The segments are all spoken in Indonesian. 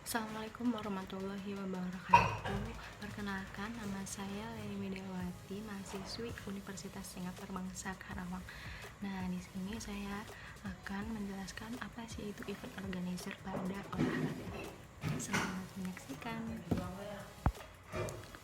Assalamualaikum warahmatullahi wabarakatuh. Perkenalkan, nama saya Leni Widiawati, mahasiswi Universitas Singapura Bangsa Karawang. Nah, di sini saya akan menjelaskan apa sih itu event organizer pada olahraga. Selamat menyaksikan.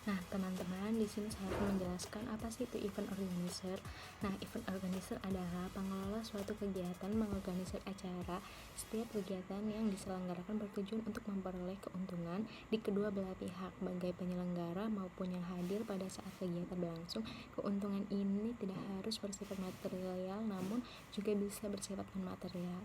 Nah, teman-teman, di sini saya akan menjelaskan apa sih itu event organizer. Nah, event organizer adalah pengelola suatu kegiatan, mengorganisir acara. Setiap kegiatan yang diselenggarakan bertujuan untuk memperoleh keuntungan di kedua belah pihak, bagai penyelenggara maupun yang hadir pada saat kegiatan berlangsung. Keuntungan ini tidak harus bersifat material, namun juga bisa bersifat non-material.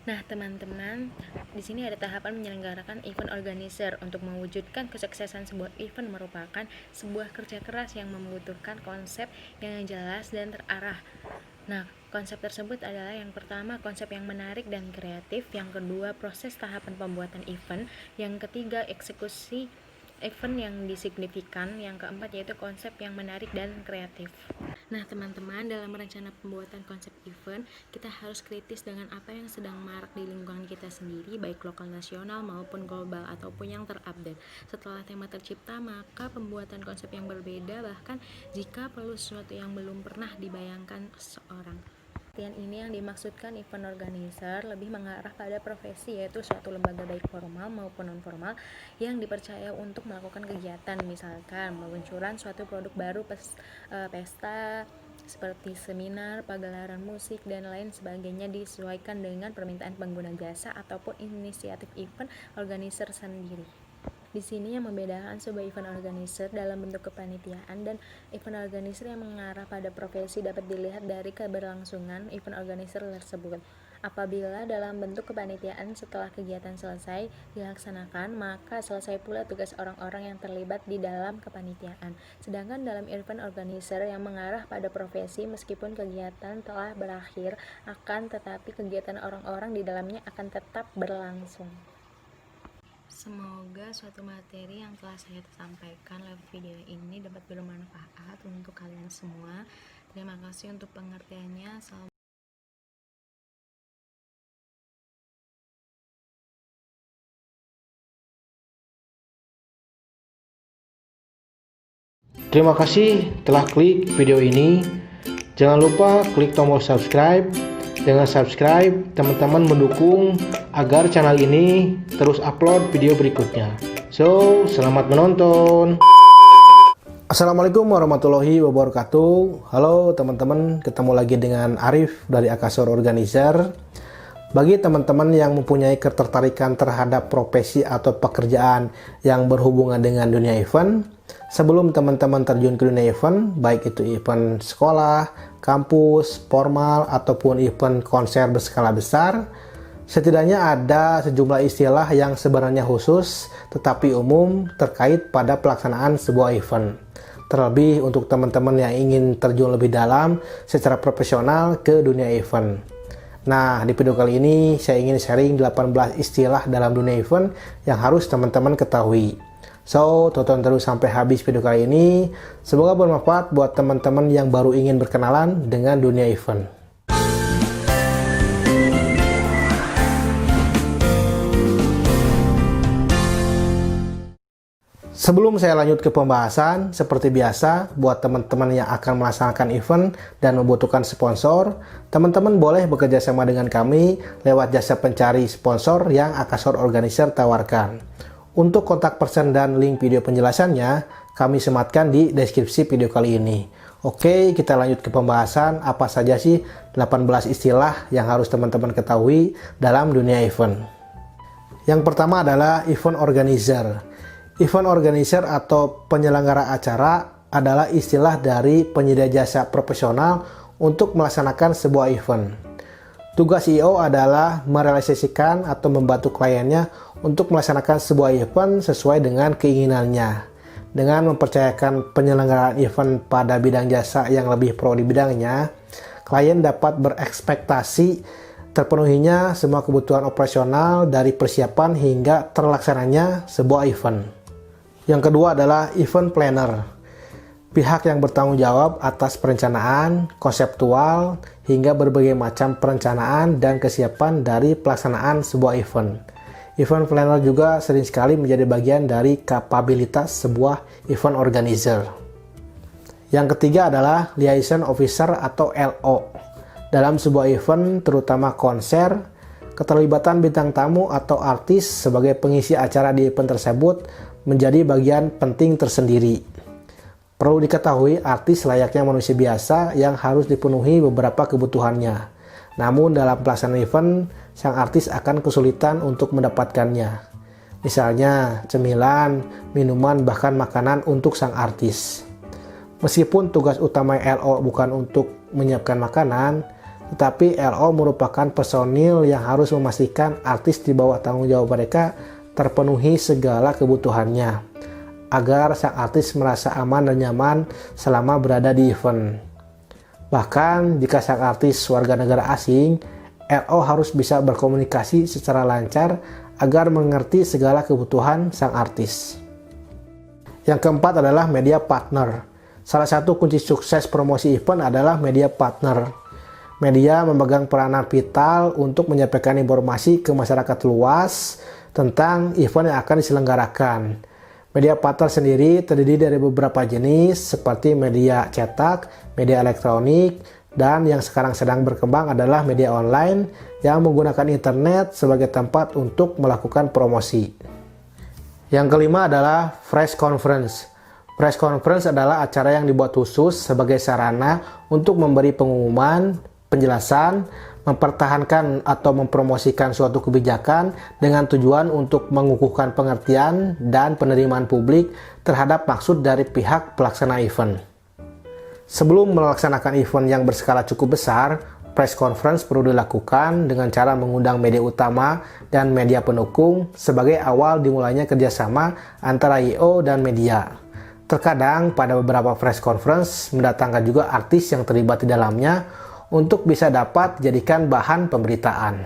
Nah, teman-teman, di sini ada tahapan menyelenggarakan event organizer. Untuk mewujudkan kesuksesan sebuah event merupakan sebuah kerja keras yang membutuhkan konsep yang jelas dan terarah. Nah, konsep tersebut adalah yang pertama, konsep yang menarik dan kreatif. Yang kedua, proses tahapan pembuatan event. Yang ketiga, eksekusi event yang disignifikan. Yang keempat yaitu konsep yang menarik dan kreatif. Nah, teman-teman, dalam merencana pembuatan konsep event, kita harus kritis dengan apa yang sedang marak di lingkungan kita sendiri, baik lokal, nasional, maupun global, ataupun yang terupdate. Setelah tema tercipta, maka pembuatan konsep yang berbeda, bahkan jika perlu sesuatu yang belum pernah dibayangkan seseorang. Ini yang dimaksudkan event organizer lebih mengarah pada profesi, yaitu suatu lembaga baik formal maupun non-formal yang dipercaya untuk melakukan kegiatan, misalkan peluncuran suatu produk baru, pesta seperti seminar, pagelaran musik, dan lain sebagainya, disesuaikan dengan permintaan pengguna jasa ataupun inisiatif event organizer sendiri. Di sini yang membedakan sebuah event organizer dalam bentuk kepanitiaan dan event organizer yang mengarah pada profesi dapat dilihat dari keberlangsungan event organizer tersebut. Apabila dalam bentuk kepanitiaan, setelah kegiatan selesai dilaksanakan, maka selesai pula tugas orang-orang yang terlibat di dalam kepanitiaan. Sedangkan dalam event organizer yang mengarah pada profesi, meskipun kegiatan telah berakhir, akan tetapi kegiatan orang-orang di dalamnya akan tetap berlangsung. Semoga suatu materi yang telah saya sampaikan lewat video ini dapat bermanfaat untuk kalian semua. Terima kasih untuk pengertiannya. Terima kasih telah klik video ini. Jangan lupa klik tombol subscribe. Dengan subscribe, teman-teman mendukung agar channel ini terus upload video berikutnya. So, selamat menonton. Assalamualaikum warahmatullahi wabarakatuh. Halo teman-teman, ketemu lagi dengan Arif dari Akasor Organizer. Bagi teman-teman yang mempunyai ketertarikan terhadap profesi atau pekerjaan yang berhubungan dengan dunia event, sebelum teman-teman terjun ke dunia event, baik itu event sekolah, kampus, formal, ataupun event konser berskala besar, setidaknya ada sejumlah istilah yang sebenarnya khusus tetapi umum terkait pada pelaksanaan sebuah event. Terlebih untuk teman-teman yang ingin terjun lebih dalam secara profesional ke dunia event. Nah, di video kali ini saya ingin sharing 18 istilah dalam dunia event yang harus teman-teman ketahui. So, tonton terus sampai habis video kali ini. Semoga bermanfaat buat teman-teman yang baru ingin berkenalan dengan dunia event. Sebelum saya lanjut ke pembahasan, seperti biasa, buat teman-teman yang akan melaksanakan event dan membutuhkan sponsor, teman-teman boleh bekerja sama dengan kami lewat jasa pencari sponsor yang Akasor Organizer tawarkan. Untuk kontak person dan link video penjelasannya, kami sematkan di deskripsi video kali ini. Oke, kita lanjut ke pembahasan apa saja sih 18 istilah yang harus teman-teman ketahui dalam dunia event. Yang pertama adalah event organizer. Event organizer atau penyelenggara acara adalah istilah dari penyedia jasa profesional untuk melaksanakan sebuah event. Tugas IO adalah merealisasikan atau membantu kliennya untuk melaksanakan sebuah event sesuai dengan keinginannya. Dengan mempercayakan penyelenggaraan event pada bidang jasa yang lebih pro di bidangnya, klien dapat berekspektasi terpenuhinya semua kebutuhan operasional dari persiapan hingga terlaksananya sebuah event. Yang kedua adalah event planner. Pihak yang bertanggung jawab atas perencanaan, konseptual, hingga berbagai macam perencanaan dan kesiapan dari pelaksanaan sebuah event. Event planner juga sering sekali menjadi bagian dari kapabilitas sebuah event organizer. Yang ketiga adalah liaison officer atau LO. Dalam sebuah event, terutama konser, keterlibatan bintang tamu atau artis sebagai pengisi acara di event tersebut menjadi bagian penting tersendiri. Perlu diketahui, artis layaknya manusia biasa yang harus dipenuhi beberapa kebutuhannya. Namun dalam pelaksanaan event, sang artis akan kesulitan untuk mendapatkannya. Misalnya, cemilan, minuman, bahkan makanan untuk sang artis. Meskipun tugas utama LO bukan untuk menyiapkan makanan, tetapi LO merupakan personil yang harus memastikan artis di bawah tanggung jawab mereka terpenuhi segala kebutuhannya, agar sang artis merasa aman dan nyaman selama berada di event. Bahkan jika sang artis warga negara asing, LO harus bisa berkomunikasi secara lancar agar mengerti segala kebutuhan sang artis. Yang keempat adalah media partner. Salah satu kunci sukses promosi event adalah media partner. Media memegang peranan vital untuk menyampaikan informasi ke masyarakat luas tentang event yang akan diselenggarakan. Media partner sendiri terdiri dari beberapa jenis seperti media cetak, media elektronik, dan yang sekarang sedang berkembang adalah media online yang menggunakan internet sebagai tempat untuk melakukan promosi. Yang kelima adalah press conference. Press conference adalah acara yang dibuat khusus sebagai sarana untuk memberi pengumuman, penjelasan, mempertahankan atau mempromosikan suatu kebijakan dengan tujuan untuk mengukuhkan pengertian dan penerimaan publik terhadap maksud dari pihak pelaksana event. Sebelum melaksanakan event yang berskala cukup besar, press conference perlu dilakukan dengan cara mengundang media utama dan media pendukung sebagai awal dimulainya kerjasama antara I.O. dan media. Terkadang pada beberapa press conference mendatangkan juga artis yang terlibat di dalamnya untuk bisa dapat dijadikan bahan pemberitaan.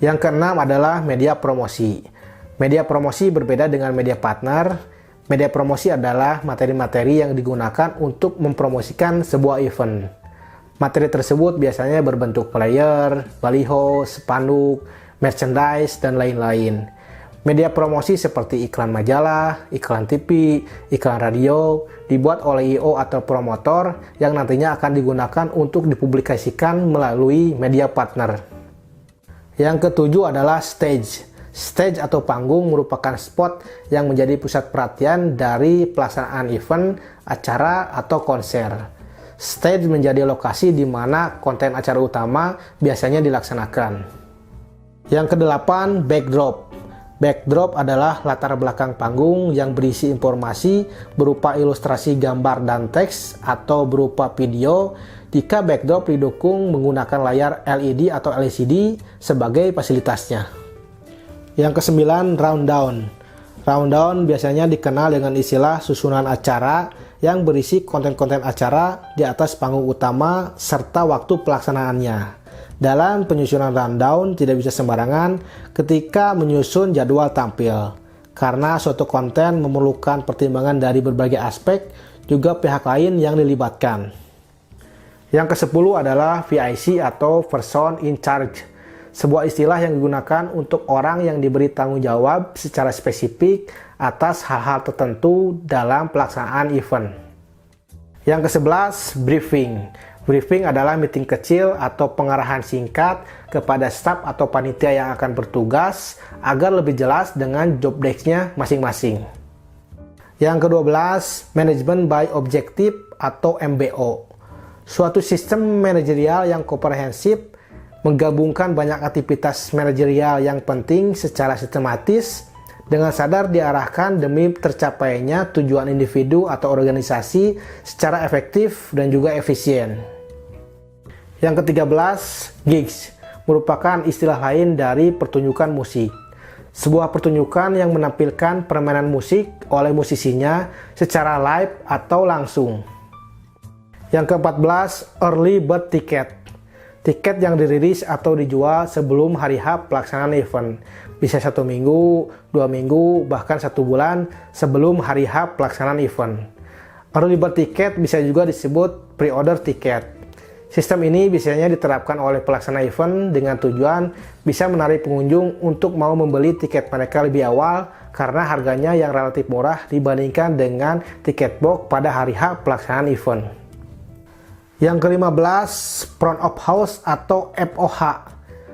Yang keenam adalah media promosi. Media promosi berbeda dengan media partner. Media promosi adalah materi-materi yang digunakan untuk mempromosikan sebuah event. Materi tersebut biasanya berbentuk flyer, baliho, spanduk, merchandise, dan lain-lain. Media promosi seperti iklan majalah, iklan TV, iklan radio, dibuat oleh I.O. atau promotor yang nantinya akan digunakan untuk dipublikasikan melalui media partner. Yang ketujuh adalah stage. Stage atau panggung merupakan spot yang menjadi pusat perhatian dari pelaksanaan event, acara, atau konser. Stage menjadi lokasi di mana konten acara utama biasanya dilaksanakan. Yang kedelapan, backdrop. Backdrop adalah latar belakang panggung yang berisi informasi berupa ilustrasi gambar dan teks atau berupa video jika backdrop didukung menggunakan layar LED atau LCD sebagai fasilitasnya. Yang kesembilan, rundown. Rundown biasanya dikenal dengan istilah susunan acara yang berisi konten-konten acara di atas panggung utama serta waktu pelaksanaannya. Dalam penyusunan rundown tidak bisa sembarangan ketika menyusun jadwal tampil, karena suatu konten memerlukan pertimbangan dari berbagai aspek, juga pihak lain yang dilibatkan. Yang ke-10 adalah VIC atau Person in Charge, sebuah istilah yang digunakan untuk orang yang diberi tanggung jawab secara spesifik atas hal-hal tertentu dalam pelaksanaan event. Yang ke-11, briefing. Briefing adalah meeting kecil atau pengarahan singkat kepada staf atau panitia yang akan bertugas agar lebih jelas dengan job desk-nya masing-masing. Yang ke-12, Management by Objective atau MBO. Suatu sistem manajerial yang komprehensif menggabungkan banyak aktivitas manajerial yang penting secara sistematis dengan sadar diarahkan demi tercapainya tujuan individu atau organisasi secara efektif dan juga efisien. Yang ke-13, gigs, merupakan istilah lain dari pertunjukan musik. Sebuah pertunjukan yang menampilkan permainan musik oleh musisinya secara live atau langsung. Yang ke-14, early bird ticket. Tiket yang dirilis atau dijual sebelum hari H pelaksanaan event. Bisa 1 minggu, 2 minggu, bahkan 1 bulan sebelum hari H pelaksanaan event. Early bird ticket bisa juga disebut pre-order ticket. Sistem ini biasanya diterapkan oleh pelaksana event dengan tujuan bisa menarik pengunjung untuk mau membeli tiket mereka lebih awal karena harganya yang relatif murah dibandingkan dengan tiket box pada hari H pelaksanaan event. Yang ke-15, front of house atau FOH.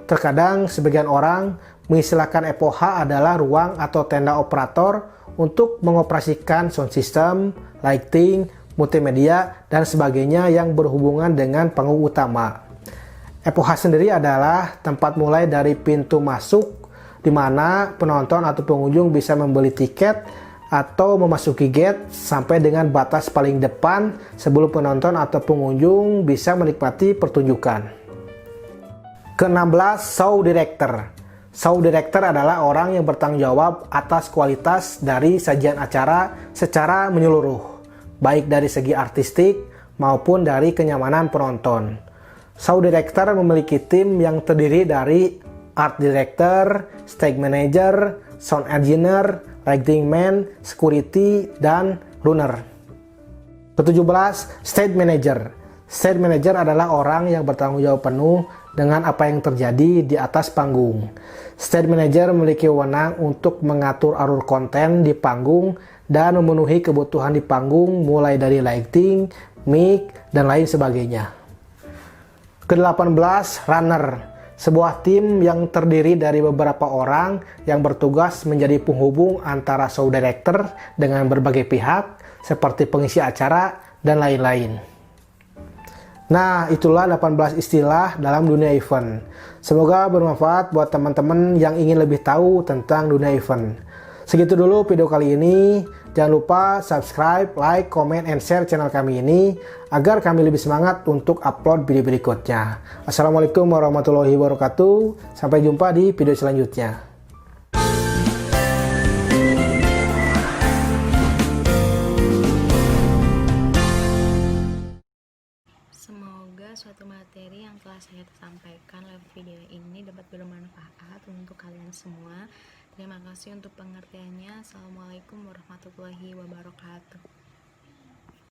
Terkadang sebagian orang mengistilahkan FOH adalah ruang atau tenda operator untuk mengoperasikan sound system, lighting, multimedia, dan sebagainya yang berhubungan dengan panggung utama. FOH sendiri adalah tempat mulai dari pintu masuk di mana penonton atau pengunjung bisa membeli tiket atau memasuki gate sampai dengan batas paling depan sebelum penonton atau pengunjung bisa menikmati pertunjukan. Ke-16, show director. Show director adalah orang yang bertanggung jawab atas kualitas dari sajian acara secara menyeluruh, baik dari segi artistik maupun dari kenyamanan penonton. Show director memiliki tim yang terdiri dari art director, stage manager, sound engineer, lighting man, security, dan runner. Ke-17, stage manager. Stage manager adalah orang yang bertanggung jawab penuh dengan apa yang terjadi di atas panggung. Stage manager memiliki wewenang untuk mengatur alur konten di panggung dan memenuhi kebutuhan di panggung mulai dari lighting, mic, dan lain sebagainya. Ke-18, runner. Sebuah tim yang terdiri dari beberapa orang yang bertugas menjadi penghubung antara show director dengan berbagai pihak seperti pengisi acara dan lain-lain. Nah, itulah 18 istilah dalam dunia event. Semoga bermanfaat buat teman-teman yang ingin lebih tahu tentang dunia event. Segitu dulu video kali ini. Jangan lupa subscribe, like, comment, and share channel kami ini agar kami lebih semangat untuk upload video berikutnya. Assalamualaikum warahmatullahi wabarakatuh. Sampai jumpa di video selanjutnya. Semoga suatu materi yang telah saya sampaikan lewat video ini dapat bermanfaat untuk kalian semua. Terima kasih untuk pengertiannya. Assalamualaikum warahmatullahi wabarakatuh.